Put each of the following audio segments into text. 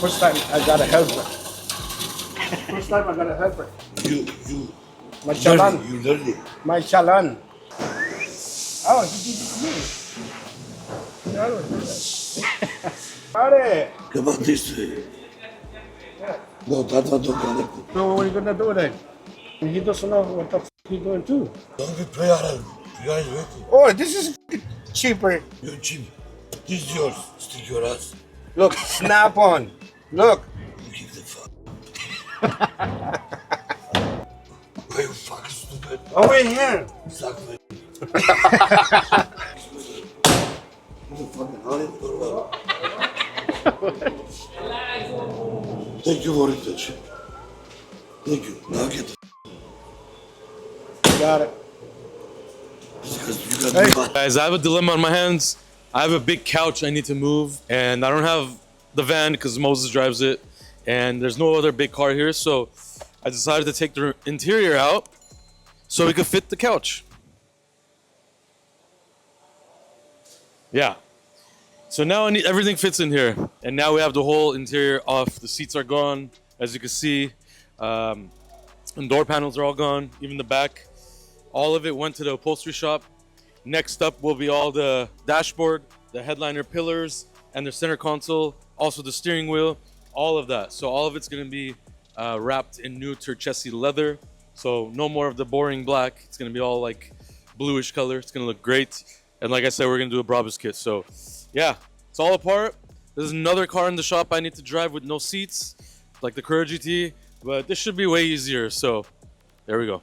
First time I got a helper. First time I got a helper. You. My chalan. You dirty. My chalan. Oh, you did it to me. Claro. Pare. Come on this way. No, Tata don't connect it. So what are you gonna do then? He doesn't know what the f he's doing too. Don't be play around. You guys waiting. Oh, this is cheaper. You're cheap. This is yours. Stick your ass. Look, snap on. Look. You give the fuck. Why you fucking stupid? Over here. Exactly. You fucking honey or what? Thank you for it, shit. Thank you. Now get the Got it. because you got Hey. Guys, I have a dilemma on my hands. I have a big couch I need to move, and I don't have the van because Moses drives it, and there's no other big car here, so I decided to take the interior out so we could fit the couch. Yeah. So now everything fits in here, and now we have the whole interior off. The seats are gone, as you can see. And door panels are all gone, even the back. All of it went to the upholstery shop. Next up will be all the dashboard, the headliner pillars, and the center console, also the steering wheel, all of that. So all of it's gonna be wrapped in new turquoise leather. So no more of the boring black. It's gonna be all like bluish color. It's gonna look great. And like I said, we're gonna do a Brabus kit. So yeah, it's all apart. There's another car in the shop I need to drive with no seats, like the Courage GT, but this should be way easier. So there we go.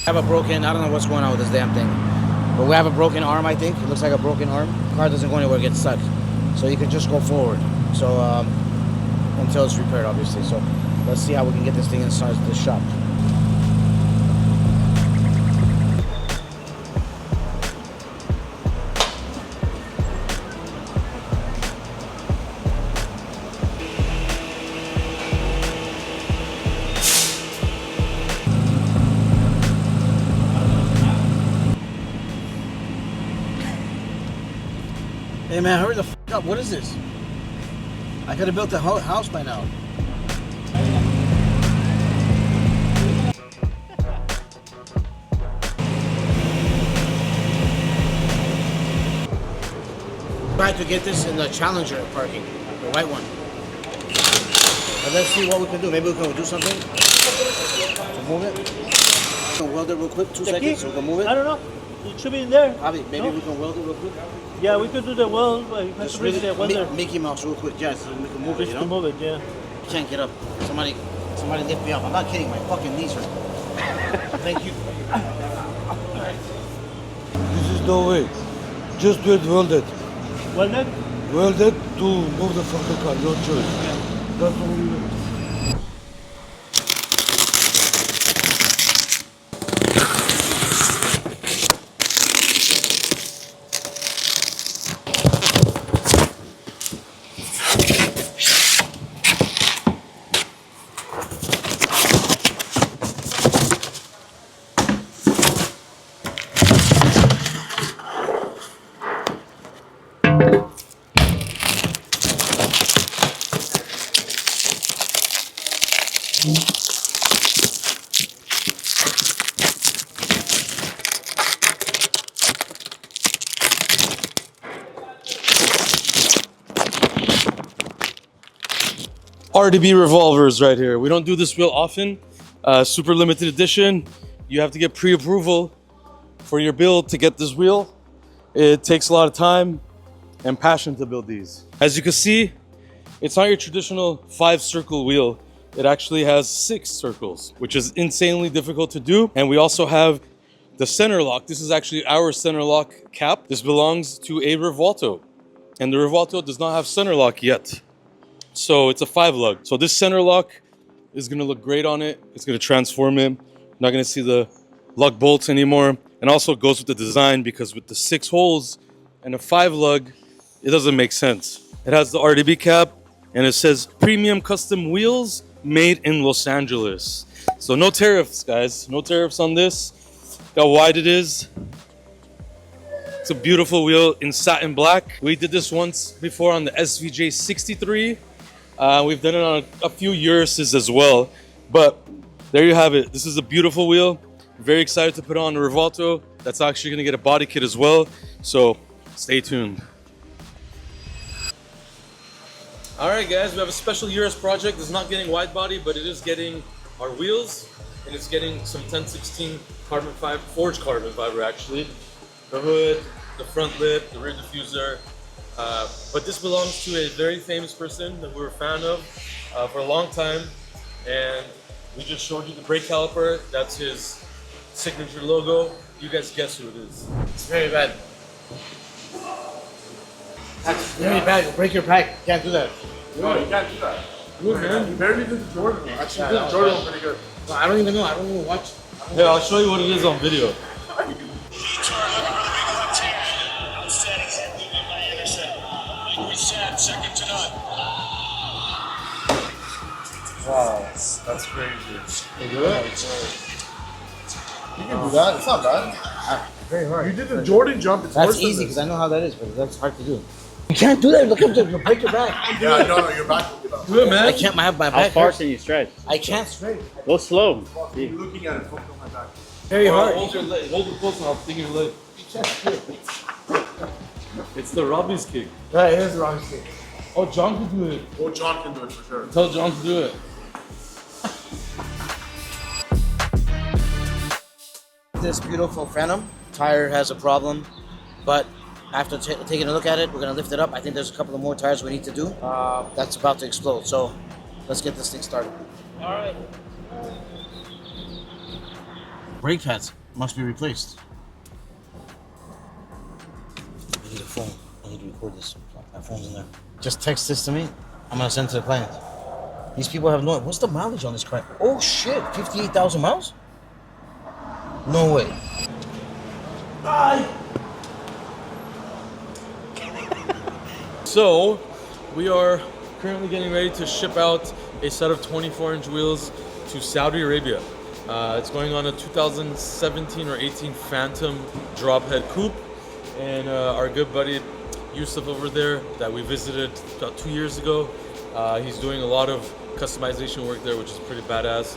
I have a broken, I don't know what's going on with this damn thing, but we have a broken arm, I think. It looks like a broken arm. The car doesn't go anywhere, it gets stuck. So you can just go forward. So until it's repaired, obviously. So let's see how we can get this thing inside the shop. Hey man, hurry the f up. What is this? I could have built a house by now. Tried to get this in the Challenger parking, the white one. But let's see what we can do. Maybe we can do something to move it. We can weld it real quick, 2 seconds, so we can move it. I don't know. It should be in there. Javi, maybe we can weld it real quick. Yeah, we could do the weld, but you have Just to bring really the welder Mickey Mouse real quick, yes, so we can move it, just you to know? move it, yeah. Can't get up. Somebody lift me up. I'm not kidding, my fucking knees hurt. Thank you. This is no way. Just do it welded. Welded? Welded to move the fucking car. No choice. That's the only way. RDB revolvers right here. We don't do this wheel often. Super limited edition. You have to get pre-approval for your build to get this wheel. It takes a lot of time and passion to build these. As you can see, it's not your traditional 5-circle wheel. It actually has 6 circles, which is insanely difficult to do. And we also have the center lock. This is actually our center lock cap. This belongs to a Revuelto, and the Revuelto does not have center lock yet. So it's a 5-lug. So this center lock is gonna look great on it. It's gonna transform it. You're not gonna see the lug bolts anymore. And also goes with the design, because with the 6 holes and a 5-lug, it doesn't make sense. It has the RDB cap, and it says premium custom wheels made in Los Angeles. So no tariffs, guys. No tariffs on this. Look how wide it is. It's a beautiful wheel in satin black. We did this once before on the G63. We've done it on a few URUS's as well. But there you have it. This is a beautiful wheel. Very excited to put on the Revuelto. That's actually going to get a body kit as well. So stay tuned. All right, guys, we have a special URUS project. It's not getting wide body, but it is getting our wheels, and it's getting some 1016 carbon fiber, forged carbon fiber actually. The hood, the front lip, the rear diffuser. But this belongs to a very famous person that we were a fan of for a long time. And we just showed you the brake caliper. That's his signature logo. You guys guess who it is. It's very bad. That's very bad. You'll break your back. You can't do that. No, you can't do that. Good, man. You barely did the Jordan one. Actually, you did the Jordan one pretty good. No, I don't even know. I don't even watch. Yeah, I'll show you what it is on video. Wow, that's crazy. You do it? You can do that. It's not bad. Very hard. You did the Jordan jump. It's That's worse than easy this. because I know how that is, but that's hard to do. You can't do that. Look at it. You'll break your back. Yeah, no, your back will get up. Do it, man. I can't have my How back. far hurts. can you stretch? I can't straight. Go slow. You're looking at it, focus on my back. Very hard. Hold your leg. Hold it close and I'll think your leg. It's the Robbie's kick. Right, it is the wrong stick. Oh, John can do it. Oh, John can do it for sure. Tell John to do it. This beautiful Phantom tire has a problem, but after taking a look at it, we're gonna lift it up. I think there's a couple of more tires we need to do. That's about to explode. So let's get this thing started. All right. Brake pads must be replaced. I need a phone. I need to record this. My phone's in there. Just text this to me. I'm gonna send it to the client. These people have no. What's the mileage on this car? Oh shit! 58,000 miles? No way. So, we are currently getting ready to ship out a set of 24-inch wheels to Saudi Arabia. It's going on a 2017 or 18 Phantom drop head coupe, and our good buddy Yusuf over there that we visited about 2 years ago, he's doing a lot of customization work there, which is pretty badass.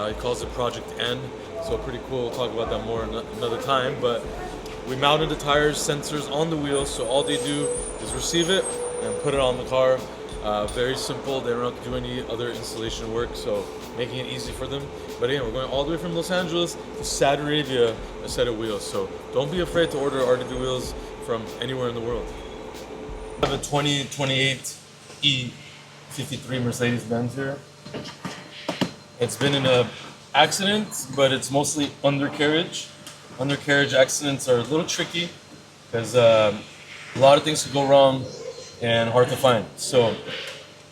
He calls it Project N, so pretty cool. We'll talk about that more another time, but we mounted the tires, sensors on the wheels, so all they do is receive it and put it on the car. Very simple. They don't have to do any other installation work, so making it easy for them. But again, we're going all the way from Los Angeles to Saudi Arabia, a set of wheels. So don't be afraid to order RDD wheels from anywhere in the world. I have a 2028 E53 Mercedes Benz here. It's been in a accident, but it's mostly undercarriage. Undercarriage accidents are a little tricky because a lot of things could go wrong and hard to find. So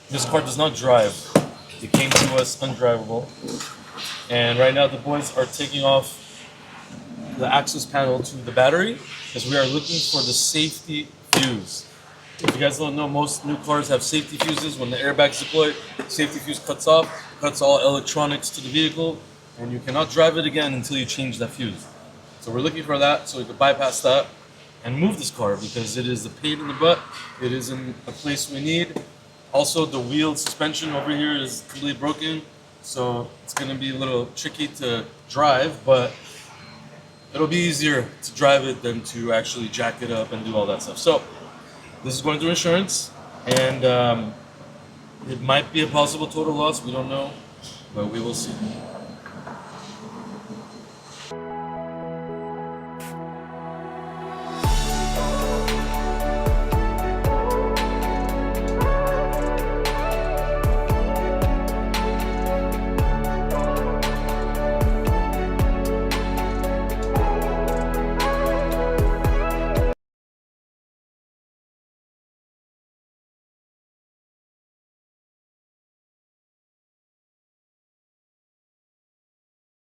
this car does not drive. It came to us undrivable. And right now the boys are taking off the access panel to the battery because we are looking for the safety fuse. If you guys don't know, most new cars have safety fuses. When the airbag's deployed, safety fuse cuts off, cuts all electronics to the vehicle, and you cannot drive it again until you change that fuse. So we're looking for that so we can bypass that and move this car because it is a pain in the butt. It is in a place we need. Also, the wheel suspension over here is completely broken, so it's gonna be a little tricky to drive, but it'll be easier to drive it than to actually jack it up and do all that stuff. So this is going through insurance, and it might be a possible total loss. We don't know, but we will see.